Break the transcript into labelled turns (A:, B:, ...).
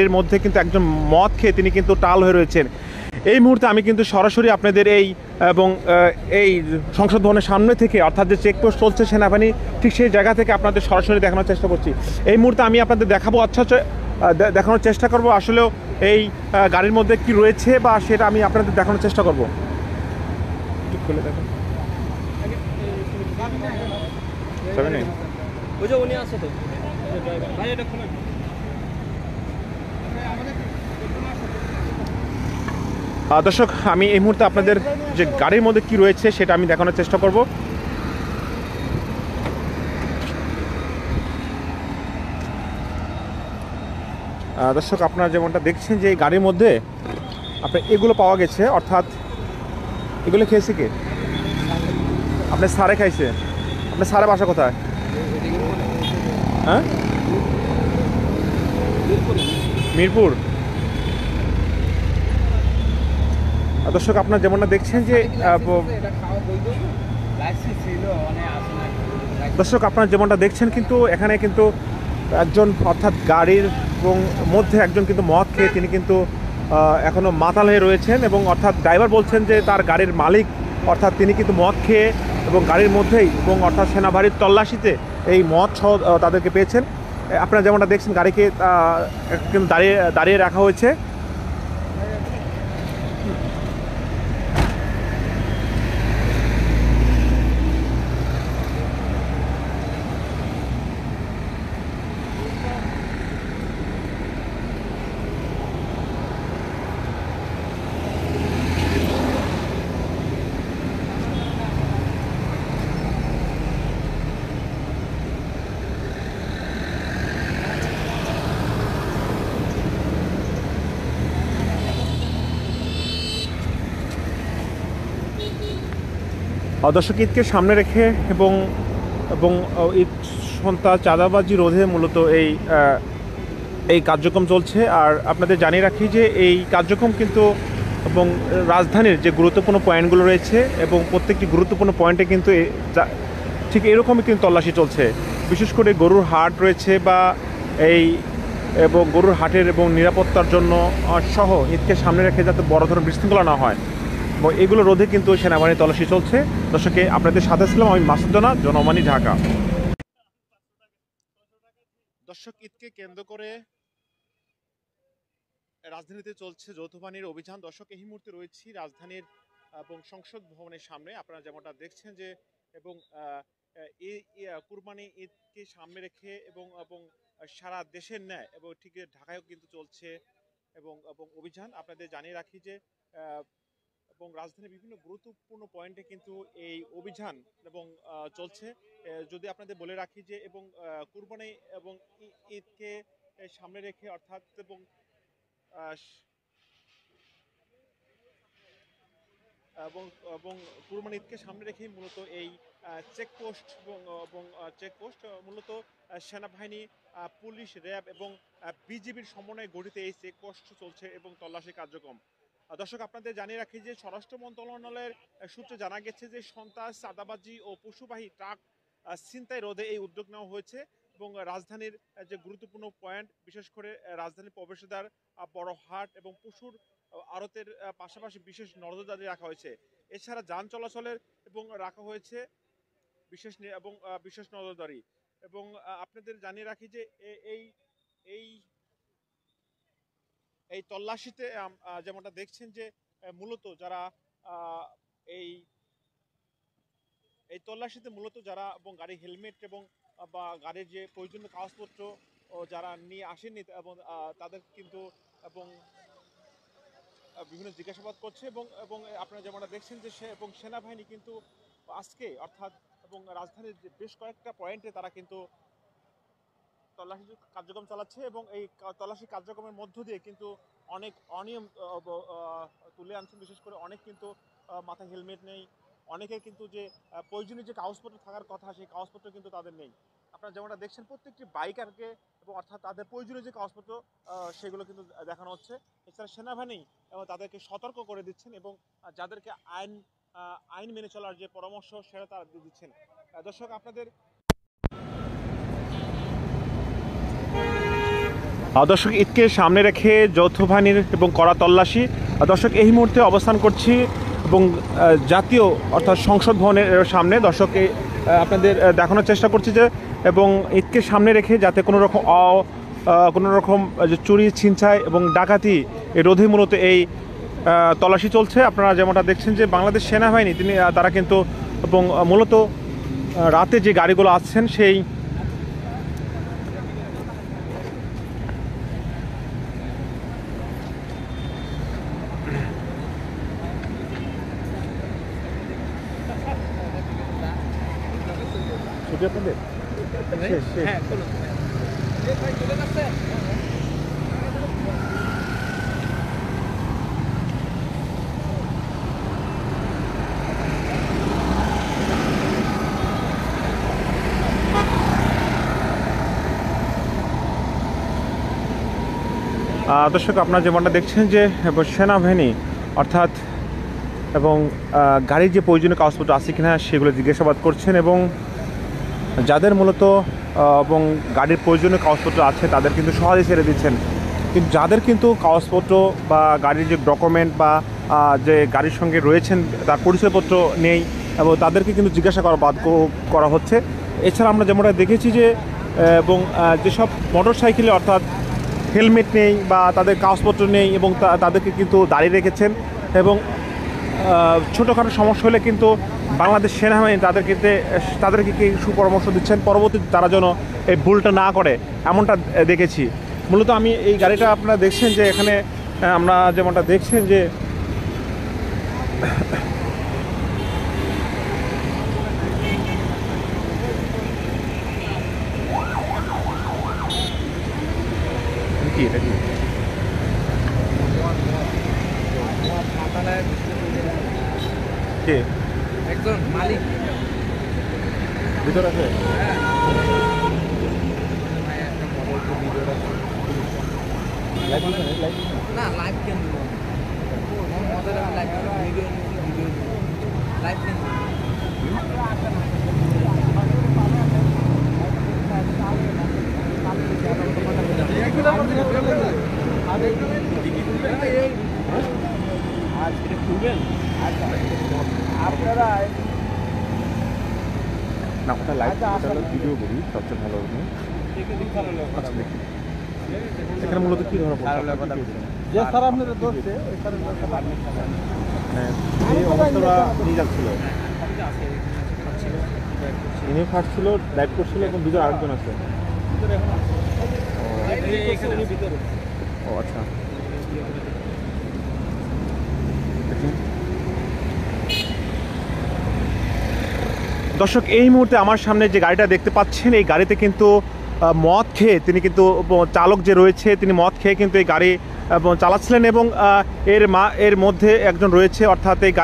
A: এর মধ্যে কিন্তু একজন মদ খেয়ে তিনি কিন্তু টাল হয়ে রয়েছেন। এই মুহূর্তে আমি কিন্তু সরাসরি আপনাদের এই সংসদ ভবনের সামনে থেকে, অর্থাৎ যে চেকপোস্ট চলছে সেনাবাহিনী, ঠিক সেই জায়গা থেকে আপনাদের সরাসরি দেখানোর চেষ্টা করছি। এই মুহূর্তে আমি আপনাদের দেখাবো, দেখানোর চেষ্টা করব আসলেও এই গাড়ির মধ্যে কি রয়েছে বা সেটা আমি আপনাদের দেখানোর চেষ্টা করব। দর্শক, আমি এই মুহূর্তে আপনাদের যে গাড়ির মধ্যে কি রয়েছে সেটা আমি দেখানোর চেষ্টা করব। দর্শক, আপনারা যেমনটা দেখছেন যে এই গাড়ির মধ্যে আপনার এগুলো পাওয়া গেছে, অর্থাৎ এগুলো খেয়েছে কে? আপনার স্যারে খাইছে? আপনার স্যারের বাসা কোথায়? হ্যাঁ, মিরপুর। দর্শক, আপনারা যেমনটা দেখছেন যে কিন্তু এখানে কিন্তু একজন, অর্থাৎ গাড়ির মধ্যে একজন কিন্তু মদ খেয়ে তিনি কিন্তু এখনো মাতাল হয়ে রয়েছেন, এবং অর্থাৎ ড্রাইভার বলছেন যে তার গাড়ির মালিক, অর্থাৎ তিনি কিন্তু মদ খেয়ে এবং গাড়ির মধ্যেই, এবং অর্থাৎ সেনাবাহিনীর তল্লাশিতে এই মদ সহ তাদেরকে পেয়েছেন। আপনারা যেমনটা দেখছেন গাড়িকে কিন্তু দাঁড়িয়ে রাখা হয়েছে। দর্শক, ঈদকে সামনে রেখে এবং এবং ঈদ সন্তান চাঁদাবাজি রোধে মূলত এই কার্যক্রম চলছে। আর আপনাদের জানিয়ে রাখি যে এই কার্যক্রম কিন্তু এবং রাজধানীর যে গুরুত্বপূর্ণ পয়েন্টগুলো রয়েছে, এবং প্রত্যেকটি গুরুত্বপূর্ণ পয়েন্টে কিন্তু ঠিক এরকমই কিন্তু তল্লাশি চলছে। বিশেষ করে গরুর হাট রয়েছে বা এবং গরুর হাটের এবং নিরাপত্তার জন্য সহ ঈদকে সামনে রেখে যাতে বড় ধরনের বিশৃঙ্খলা না হয়, এবং এগুলো রোধে কিন্তু সেনাবাহিনী তল্লাশি চলছে। দর্শকে আপনাদের সাথে ছিলাম আমি মাসুদ জানা, জনমানি, ঢাকা। দর্শক, ঈদকে কেন্দ্র করে রাজধানীতে চলছে যৌথ বাহিনীর অভিযান। দর্শক, এই মুহূর্তে রয়েছি রাজধানীর এবং সংসদ ভবনের সামনে। আপনারা যেমনটা দেখছেন যে এবং কুরবানি ঈদকে সামনে রেখে এবং সারা দেশের ন্যায় এবং ঠিক ঢাকায়ও কিন্তু চলছে এবং অভিযান। আপনাদের জানিয়ে রাখি যে এবং রাজধানীর বিভিন্ন গুরুত্বপূর্ণ পয়েন্টে কিন্তু এই অভিযান এবং চলছে। যদি আপনাদের বলে রাখি যে এবং কুরবানি এবং ঈদকে সামনে রেখে, অর্থাৎ এবং কুরবানি ঈদকে সামনে রেখেই মূলত এই চেকপোস্ট মূলত সেনাবাহিনী, পুলিশ, র্যাব এবং বিজিবির সমন্বয়ে গঠিত এই চেকপোস্ট চলছে এবং তল্লাশি কার্যক্রম। দর্শক, আপনাদের জানিয়ে রাখি যে স্বরাষ্ট্র মন্ত্রণালয়ের সূত্রে জানা গেছে যে সন্ত্রাস, চাঁদাবাজি ও পশুবাহী ট্রাক ছিনতাই রোধে এই উদ্যোগ নেওয়া হয়েছে, এবং রাজধানীর যে গুরুত্বপূর্ণ পয়েন্ট, বিশেষ করে রাজধানীর প্রবেশদ্বার, বড় হাট এবং পশুর আড়তের পাশাপাশি বিশেষ নজরদারি রাখা হয়েছে। এছাড়া যান চলাচলের এবং রাখা হয়েছে বিশেষ নজরদারি। এবং আপনাদের জানিয়ে রাখি যে এই এই এই তল্লাশিতে যেমনটা দেখছেন যে মূলত যারা এই তল্লাশিতে মূলত যারা এবং গাড়ি হেলমেট এবং বা গাড়ির যে প্রয়োজনীয় কাগজপত্র যারা নিয়ে আসেননি, এবং তাদের কিন্তু এবং বিভিন্ন জিজ্ঞাসাবাদ করছে। এবং আপনারা যেমনটা দেখছেন যে সেনাবাহিনী কিন্তু আজকে, অর্থাৎ এবং রাজধানীর বেশ কয়েকটা পয়েন্টে তারা কিন্তু তল্লাশি কার্যক্রম চালাচ্ছে, এবং এই তল্লাশি কার্যক্রমের মধ্য দিয়ে কিন্তু অনেক অনিয়ম তুলে আনছেন। বিশেষ করে অনেক কিন্তু মাথায় হেলমেট নেই, অনেকের কিন্তু যে প্রয়োজনীয় যে কাগজপত্র থাকার কথা সেই কাগজপত্র কিন্তু তাদের নেই। আপনারা যেমনটা দেখছেন প্রত্যেকটি বাইকারকে এবং অর্থাৎ তাদের প্রয়োজনীয় যে কাগজপত্র সেগুলো কিন্তু দেখানো হচ্ছে। এছাড়া সেনাবাহিনী এবং তাদেরকে সতর্ক করে দিচ্ছেন, এবং যাদেরকে আইন মেনে চলার যে পরামর্শ সেটা তারা দিচ্ছেন। দর্শক, আপনাদের দর্শক, ঈদকে সামনে রেখে যৌথ বাহিনীর এবং কড়া তল্লাশি। দর্শক, এই মুহূর্তে অবস্থান করছি এবং জাতীয় অর্থাৎ সংসদ ভবনের সামনে। দর্শক, আপনাদের দেখানোর চেষ্টা করছি যে এবং ঈদকে সামনে রেখে যাতে কোনো রকম যে চুরি, ছিনতাই এবং ডাকাতি রোধে মূলত এই তল্লাশি চলছে। আপনারা যেমনটা দেখছেন যে বাংলাদেশ সেনাবাহিনী তারা কিন্তু এবং মূলত রাতে যে গাড়িগুলো আসছেন সেই আপনাদের দর্শক, আপনারা যেমনটা দেখছেন যে সেনাবাহিনী অর্থাৎ এবং গাড়ির যে প্রয়োজনীয় কাগজপত্র আছে কিনা সেগুলো জিজ্ঞাসাবাদ করছেন এবং যাদের মূলত এবং গাড়ির প্রয়োজনীয় কাগজপত্র আছে তাদের কিন্তু সহজে ছেড়ে দিচ্ছেন। কিন্তু যাদের কিন্তু কাগজপত্র বা গাড়ির যে ডকুমেন্ট বা যে গাড়ির সঙ্গে রয়েছেন তার পরিচয়পত্র নেই এবং তাদেরকে কিন্তু জিজ্ঞাসা বাধ্য করা হচ্ছে। এছাড়া আমরা যেমনটা দেখেছি যে এবং যেসব মোটর সাইকেলে অর্থাৎ হেলমেট নেই বা তাদের কাগজপত্র নেই এবং তাদেরকে কিন্তু দাঁড়িয়ে রেখেছেন এবং ছোটোখাটো সমস্যা হলে কিন্তু বাংলাদেশ সেনাবাহিনী তাদেরকে সুপরামর্শ দিচ্ছেন, পরবর্তীতে তারা যেন এই ভুলটা না করে এমনটা দেখেছি। মূলত আমি এই গাড়িটা আপনারা দেখছেন যে এখানে আমরা যেমনটা দেখছেন যে
B: একজন মালিক
A: ভিতর আছে।
B: না লাইভ কেন ভিডিও লাইভ কেন আপনারা
A: না ওটা লাইভ ভিডিও করি সবচেয়ে ভালো হবে। এখানে মূলত কী ধরনের
B: যে স্যার আপনারা ধরছে
A: এই অবস্থাটা নিয়ে যাচ্ছিল, ইনি খাটছিল, লাইভ করছিল এবং ভিতরে আরেকজন আছে। ও আচ্ছা, দর্শক, এই মুহূর্তে আমার সামনে যে গাড়িটা দেখতে পাচ্ছেন এই গাড়িতে কিন্তু মদ খেয়ে তিনি কিন্তু চালক যে রয়েছে তিনি মদ খেয়ে কিন্তু এই গাড়ি চালাচ্ছিলেন এবং এর মধ্যে একজন রয়েছে অর্থাৎ এই গাড়ি